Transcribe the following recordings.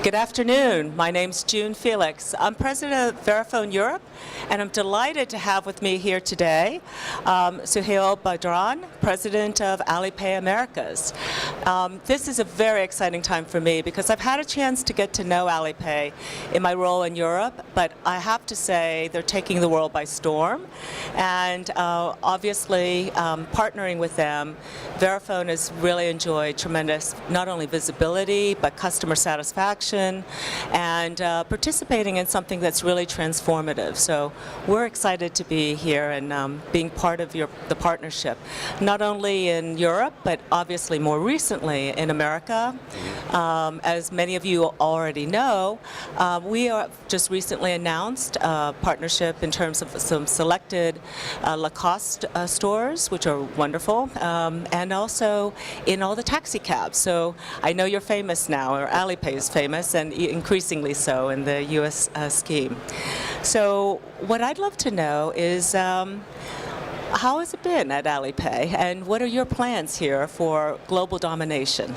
Good afternoon. My name's Felix. I'm president of Verifone Europe, and I'm delighted to have with me here today Souheil Badran, president of Alipay Americas. This is a very exciting time for me because I've had a chance to get to know Alipay in my role in Europe, but I have to say they're taking the world by storm. And obviously, partnering with them, Verifone has really enjoyed tremendous not only visibility, but customer satisfaction, and participating in something that's really transformative. So we're excited to be here and being part of the partnership, not only in Europe, but obviously more recently in America. As many of you already know, we are just recently announced a partnership in terms of some selected Localized stores, which are wonderful, and also in all the taxi cabs. So I know you're famous now, or Alipay is famous, and increasingly so in the U.S. scheme. So what I'd love to know is how has it been at Alipay, and what are your plans here for global domination?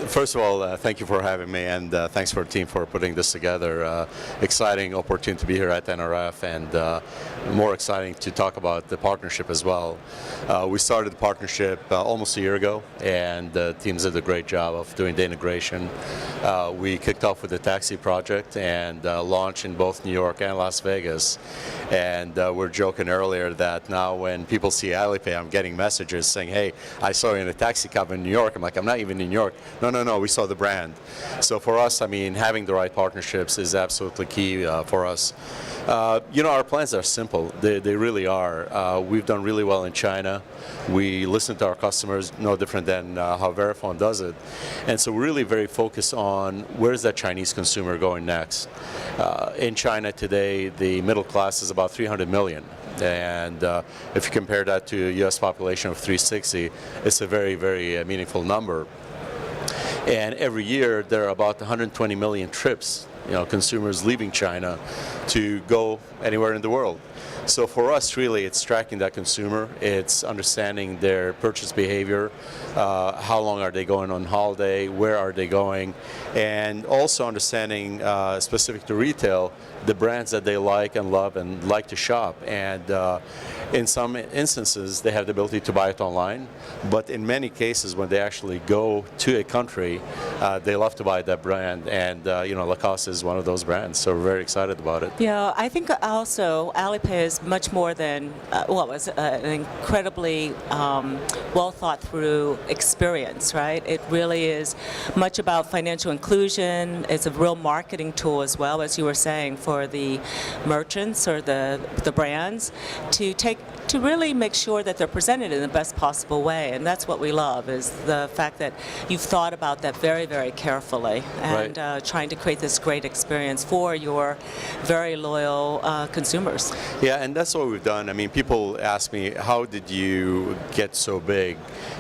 First of all, thank you for having me, and thanks for the team for putting this together. Exciting opportunity to be here at NRF, and more exciting to talk about the partnership as well. We started the partnership almost a year ago, and the teams did a great job of doing the integration. We kicked off with the taxi project and launched in both New York and Las Vegas. And we're joking earlier that now when people see Alipay, I'm getting messages saying, "Hey, I saw you in a taxi cab in New York." I'm like, "I'm not even in New York." No, we saw the brand. So for us, I mean, having the right partnerships is absolutely key for us. Our plans are simple. They really are. We've done really well in China. We listen to our customers, no different than how Verifone does it. And so we're really very focused on where's that Chinese consumer going next. In China today, the middle class is about 300 million. And if you compare that to a U.S. population of 360, it's a very, very meaningful number. And every year, there are about 120 million trips, consumers leaving China to go anywhere in the world. So for us, really, it's tracking that consumer. It's understanding their purchase behavior, how long are they going on holiday, where are they going, and also understanding, specific to retail, the brands that they like and love and like to shop. And in some instances, they have the ability to buy it online, but in many cases, when they actually go to a country, they love to buy that brand, and Lacoste is one of those brands, so we're very excited about it. Yeah, I think also Alipay is much more than, it's an incredibly well thought through experience, right? It really is much about financial inclusion. It's a real marketing tool as well, as you were saying, for the merchants or the brands to really make sure that they're presented in the best possible way. And that's what we love, is the fact that you've thought about that very, very carefully, and right. Trying to create this great experience for your very loyal consumers. Yeah, and that's what we've done. I mean, people ask me, how did you get so big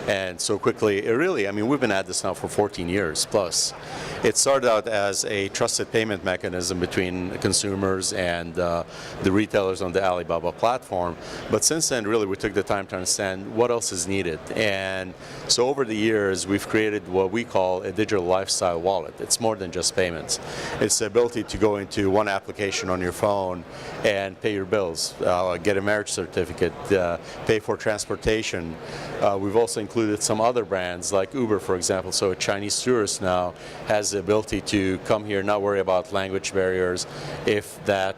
and so quickly? We've been at this now for 14 years plus. It started out as a trusted payment mechanism between consumers and the retailers on the Alibaba platform. But since then, really, we took the time to understand what else is needed. And so over the years, we've created what we call a digital lifestyle wallet. It's more than just payments. It's the ability to go into one application on your phone and pay your bills, get a marriage certificate, pay for transportation. We've also included some other brands like Uber, for example. So a Chinese tourist now has the ability to come here, not worry about language barriers, if that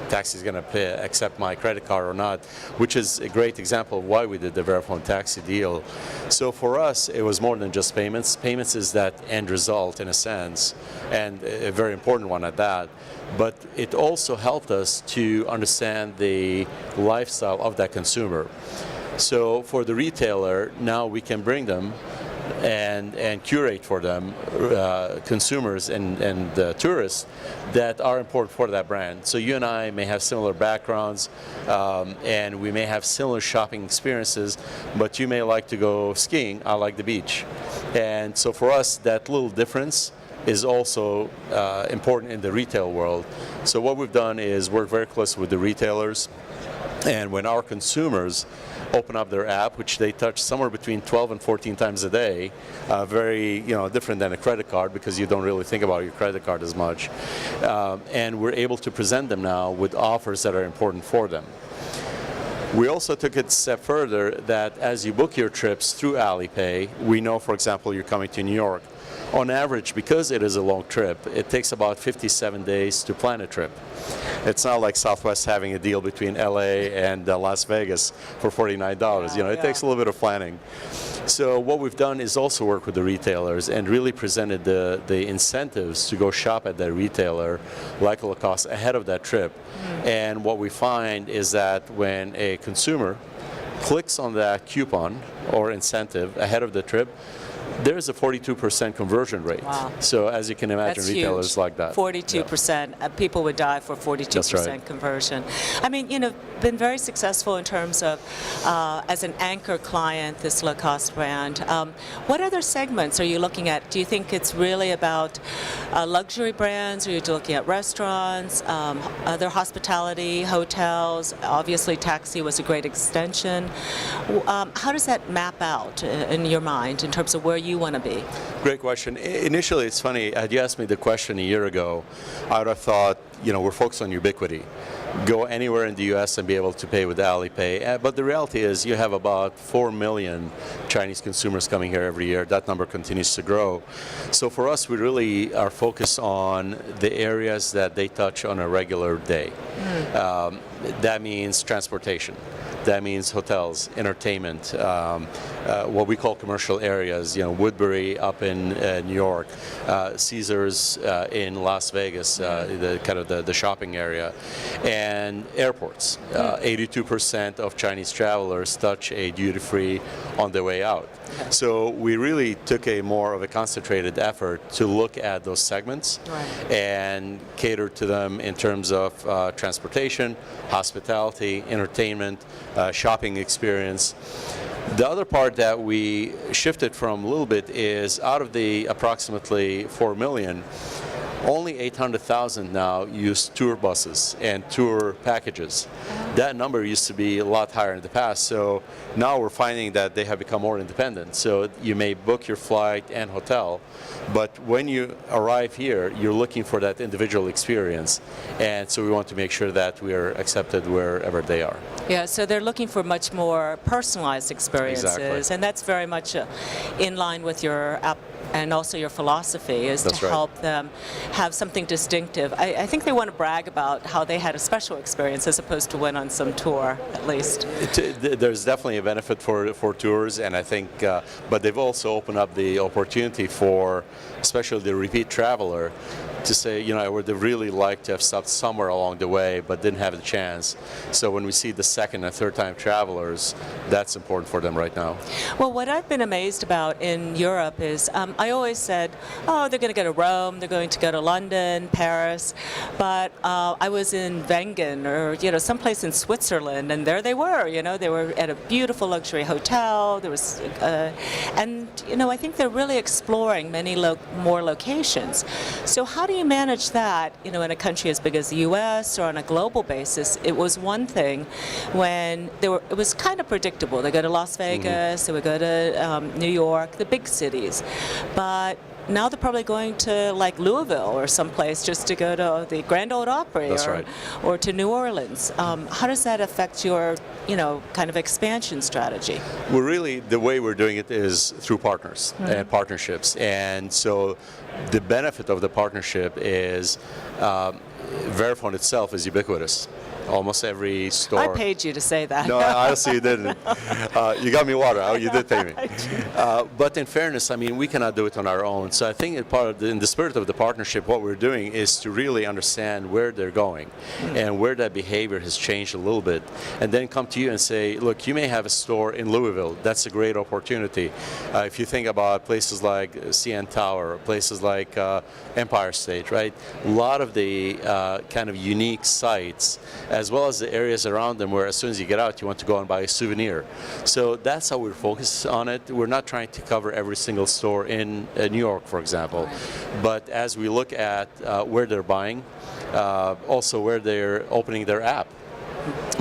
taxi is going to accept my credit card or not, which is a great example of why we did the Verifone taxi deal. So for us, it was more than just payments. Payments is that end result in a sense, and a very important one at that. But it also helped us to understand the lifestyle of that consumer. So for the retailer, now we can bring them and curate for them consumers and tourists that are important for that brand. So you and I may have similar backgrounds, and we may have similar shopping experiences, but you may like to go skiing, I like the beach. And so for us, that little difference is also important in the retail world. So what we've done is work very close with the retailers And when our consumers open up their app, which they touch somewhere between 12 and 14 times a day, very different than a credit card because you don't really think about your credit card as much. And we're able to present them now with offers that are important for them. We also took it a step further that as you book your trips through Alipay, we know, for example, you're coming to New York. On average, because it is a long trip, it takes about 57 days to plan a trip. It's not like Southwest having a deal between LA and Las Vegas for $49. It takes a little bit of planning. So what we've done is also work with the retailers and really presented the incentives to go shop at that retailer, like Localized, ahead of that trip. And what we find is that when a consumer clicks on that coupon or incentive ahead of the trip, there's a 42% conversion rate. Wow. So as you can imagine, That's retailers huge. like that. 42%. People would die for 42% That's right. conversion. I mean, been very successful in terms of, as an anchor client, this low-cost brand. What other segments are you looking at? Do you think it's really about luxury brands? Or are you looking at restaurants, other hospitality, hotels? Obviously, taxi was a great extension. How does that map out in your mind in terms of where you want to be? Great question. Initially, it's funny, had you asked me the question a year ago, I would have thought, we're focused on ubiquity. Go anywhere in the U.S. and be able to pay with Alipay. But the reality is you have about 4 million Chinese consumers coming here every year. That number continues to grow. So for us, we really are focused on the areas that they touch on a regular day. That means transportation. That means hotels, entertainment, what we call commercial areas, Woodbury up in New York, Caesars in Las Vegas, the shopping area, and airports. 82% of Chinese travelers touch a duty-free on their way out. So we really took a more of a concentrated effort to look at those segments and cater to them in terms of transportation, hospitality, entertainment, shopping experience. The other part that we shifted from a little bit is out of the approximately 4 million, only 800,000 now use tour buses and tour packages. That number used to be a lot higher in the past, so now we're finding that they have become more independent. So you may book your flight and hotel, but when you arrive here, you're looking for that individual experience, and so we want to make sure that we are accepted wherever they are. Yeah, so they're looking for much more personalized experiences, Exactly. and that's very much in line with your app and also your philosophy is That's to right. help them have something distinctive. I think they want to brag about how they had a special experience as opposed to went on some tour, at least. There's definitely a benefit for tours, and I think, but they've also opened up the opportunity for, especially the repeat traveler, to say, I would have really liked to have stopped somewhere along the way, but didn't have the chance. So when we see the second and third time travelers, that's important for them right now. Well, what I've been amazed about in Europe is I always said, oh, they're going to go to Rome, they're going to go to London, Paris, but I was in Wengen or someplace in Switzerland, and there they were. They were at a beautiful luxury hotel. There was, and I think they're really exploring many more locations. So how do you manage that? In a country as big as the U.S. or on a global basis, it was one thing when it was kind of predictable. They go to Las Vegas, they would go to New York, the big cities. But now they're probably going to like Louisville or someplace just to go to the Grand Ole Opry or to New Orleans. How does that affect your, kind of expansion strategy? Well, really, the way we're doing it is through partners and partnerships. And so the benefit of the partnership is Verifone itself is ubiquitous. Almost every store. I paid you to say that. No, honestly, you didn't. You got me water. You did pay me. But in fairness, we cannot do it on our own. So I think in the spirit of the partnership, what we're doing is to really understand where they're going and where that behavior has changed a little bit, and then come to you and say, look, you may have a store in Louisville. That's a great opportunity. If you think about places like CN Tower, places like Empire State, right? A lot of the kind of unique sites, as well as the areas around them where as soon as you get out, you want to go and buy a souvenir. So that's how we're focused on it. We're not trying to cover every single store in New York, for example. But as we look at where they're buying, also where they're opening their app,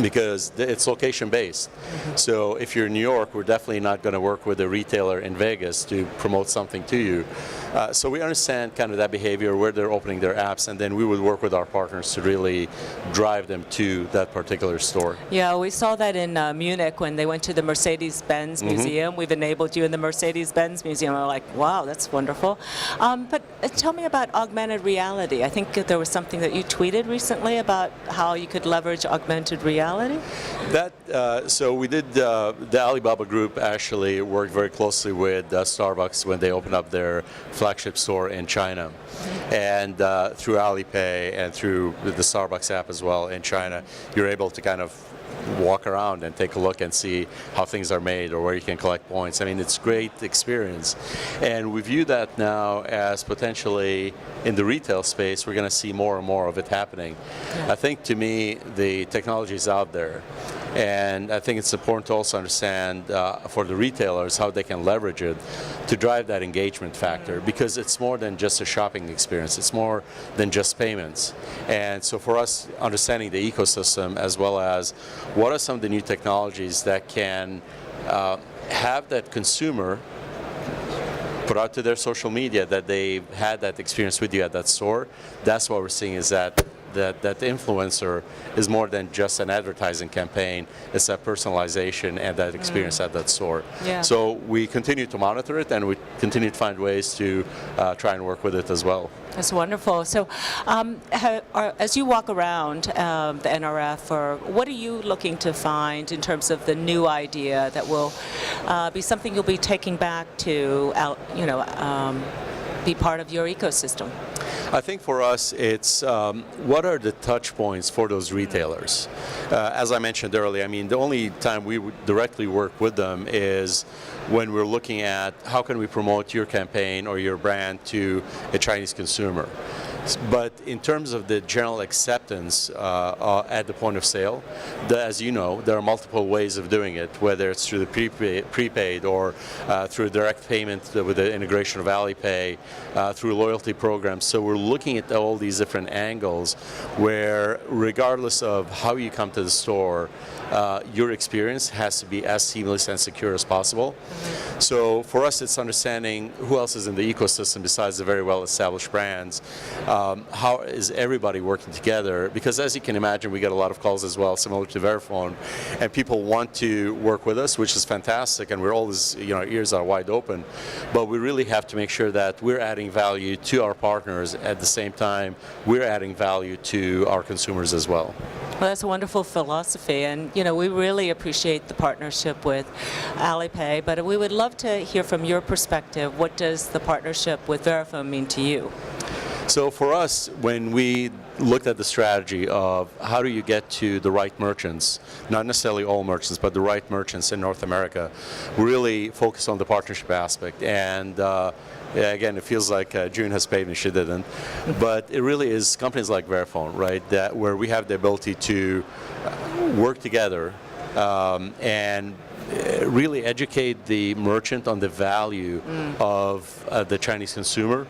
because it's location-based. So if you're in New York, we're definitely not going to work with a retailer in Vegas to promote something to you. So we understand kind of that behavior, where they're opening their apps, and then we would work with our partners to really drive them to that particular store. Yeah, we saw that in Munich when they went to the Mercedes-Benz Museum. We've enabled you in the Mercedes-Benz Museum. We're like, wow, that's wonderful. But tell me about augmented reality. I think there was something that you tweeted recently about how you could leverage augmented reality. So we did, the Alibaba group actually worked very closely with Starbucks when they opened up their flagship store in China. And through Alipay and through the Starbucks app as well in China, you're able to kind of walk around and take a look and see how things are made or where you can collect points. I mean, it's a great experience. And we view that now as potentially in the retail space, we're going to see more and more of it happening. I think to me, the technology is out there. And I think it's important to also understand for the retailers how they can leverage it to drive that engagement factor, because it's more than just a shopping experience. It's more than just payments. And so for us, understanding the ecosystem as well as what are some of the new technologies that can have that consumer put out to their social media that they had that experience with you at that store. That's what we're seeing, is that the influencer is more than just an advertising campaign. It's that personalization and that experience at that store. Yeah. So we continue to monitor it, and we continue to find ways to try and work with it as well. That's wonderful. So as you walk around the NRF, or what are you looking to find in terms of the new idea that will be something you'll be taking back to, be part of your ecosystem? I think for us, it's what are the touch points for those retailers? As I mentioned earlier, I mean, the only time we would directly work with them is when we're looking at how can we promote your campaign or your brand to a Chinese consumer. But in terms of the general acceptance at the point of sale, as you know, there are multiple ways of doing it, whether it's through the prepaid or through direct payment with the integration of Alipay, through loyalty programs. So we're looking at all these different angles where, regardless of how you come to the store, your experience has to be as seamless and secure as possible. So for us, it's understanding who else is in the ecosystem besides the very well-established brands. How is everybody working together? Because as you can imagine, we get a lot of calls as well, similar to Verifone, and people want to work with us, which is fantastic, and we're always, our ears are wide open. But we really have to make sure that we're adding value to our partners at the same time we're adding value to our consumers as well. Well, that's a wonderful philosophy, and we really appreciate the partnership with Alipay, but we would love to hear from your perspective. What does the partnership with Verifone mean to you? So for us, when we looked at the strategy of how do you get to the right merchants, not necessarily all merchants, but the right merchants in North America, we really focused on the partnership aspect. And again, it feels like June has paid me, she didn't. But it really is companies like Verifone, right, that where we have the ability to work together and really educate the merchant on the value of the Chinese consumer.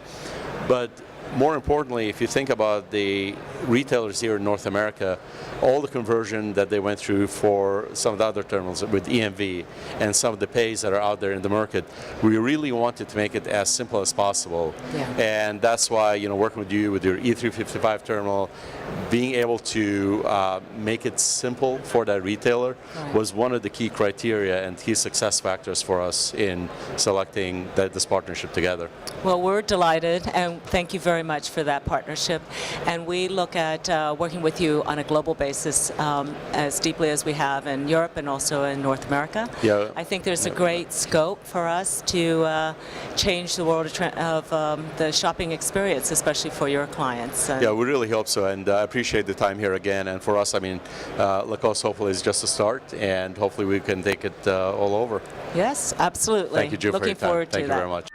But more importantly, if you think about the retailers here in North America, all the conversion that they went through for some of the other terminals with EMV and some of the pays that are out there in the market, we really wanted to make it as simple as possible. Yeah. And that's why, working with you with your E355 terminal, being able to make it simple for that retailer was one of the key criteria and key success factors for us in selecting this partnership together. Well, we're delighted, and thank you very much for that partnership. And we look at working with you on a global basis as deeply as we have in Europe and also in North America. Yeah. I think there's a great scope for us to change the world of the shopping experience, especially for your clients. Yeah, we really hope so, and I appreciate the time here again. And for us, I mean, Lacoste hopefully is just a start, and hopefully we can take it all over. Yes, absolutely. Thank you, Jim, for your time. Looking forward to that. Thank you very much.